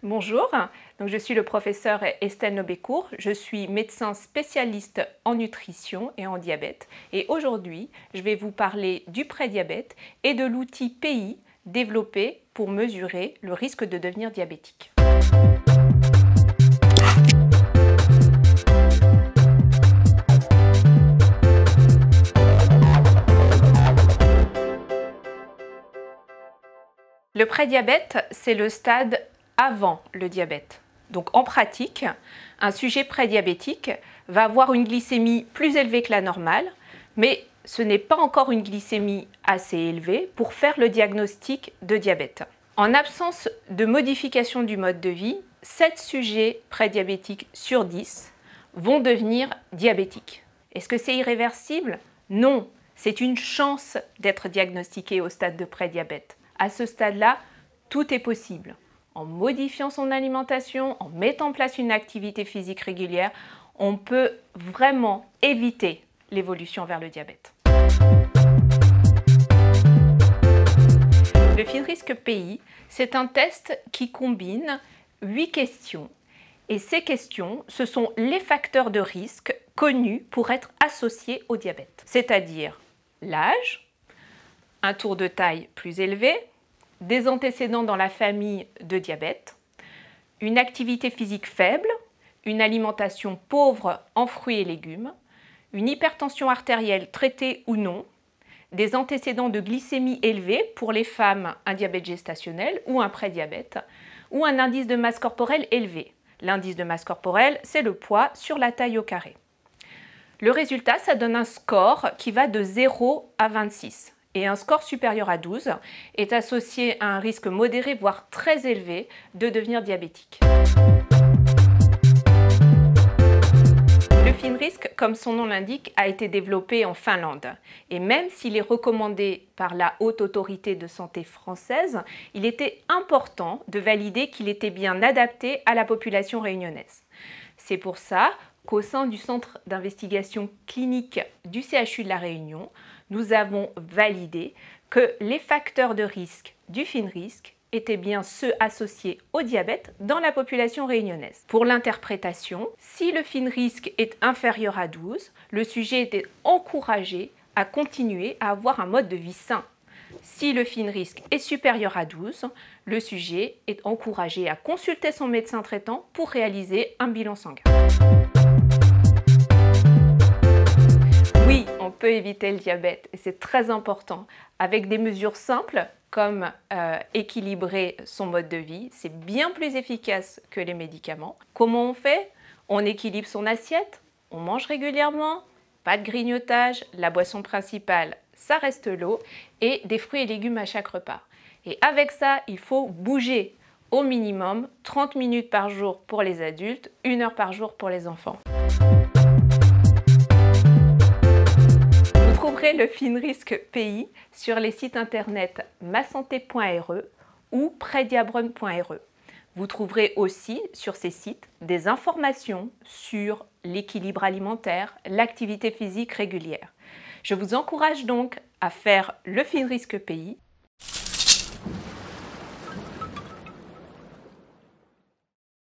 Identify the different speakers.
Speaker 1: Bonjour, donc je suis le professeur Estelle Nobécourt, je suis médecin spécialiste en nutrition et en diabète et aujourd'hui je vais vous parler du prédiabète et de l'outil PI développé pour mesurer le risque de devenir diabétique. Le prédiabète, c'est le stade avant le diabète. Donc en pratique, un sujet prédiabétique va avoir une glycémie plus élevée que la normale, mais ce n'est pas encore une glycémie assez élevée pour faire le diagnostic de diabète. En absence de modification du mode de vie, 7 sujets prédiabétiques sur 10 vont devenir diabétiques. Est-ce que c'est irréversible? Non, c'est une chance d'être diagnostiqué au stade de prédiabète. À ce stade-là, tout est possible. En modifiant son alimentation, en mettant en place une activité physique régulière, on peut vraiment éviter l'évolution vers le diabète. Le FINRISC PI, c'est un test qui combine 8 questions. Et ces questions, ce sont les facteurs de risque connus pour être associés au diabète. C'est-à-dire l'âge, un tour de taille plus élevé, des antécédents dans la famille de diabète, une activité physique faible, une alimentation pauvre en fruits et légumes, une hypertension artérielle traitée ou non, des antécédents de glycémie élevée pour les femmes, un diabète gestationnel ou un prédiabète, ou un indice de masse corporelle élevé. L'indice de masse corporelle, c'est le poids sur la taille au carré. Le résultat, ça donne un score qui va de 0 à 26. Et un score supérieur à 12 est associé à un risque modéré, voire très élevé, de devenir diabétique. Le FINRISC, comme son nom l'indique, a été développé en Finlande. Et même s'il est recommandé par la Haute Autorité de Santé française, il était important de valider qu'il était bien adapté à la population réunionnaise. C'est pour ça qu'au sein du Centre d'investigation clinique du CHU de La Réunion, nous avons validé que les facteurs de risque du FINRISC étaient bien ceux associés au diabète dans la population réunionnaise. Pour l'interprétation, si le FINRISC est inférieur à 12, le sujet était encouragé à continuer à avoir un mode de vie sain. Si le FINRISC est supérieur à 12, le sujet est encouragé à consulter son médecin traitant pour réaliser un bilan sanguin. Oui, on peut éviter le diabète et c'est très important avec des mesures simples comme équilibrer son mode de vie. C'est bien plus efficace que les médicaments. Comment on fait? On équilibre son assiette, on mange régulièrement, pas de grignotage, la boisson principale, ça reste l'eau et des fruits et légumes à chaque repas. Et avec ça, il faut bouger au minimum 30 minutes par jour pour les adultes, 1 heure par jour pour les enfants. Vous trouverez le FINRISC PI sur les sites internet masanté.re ou prediabrun.re. Vous trouverez aussi sur ces sites des informations sur l'équilibre alimentaire, l'activité physique régulière. Je vous encourage donc à faire le FINRISC PI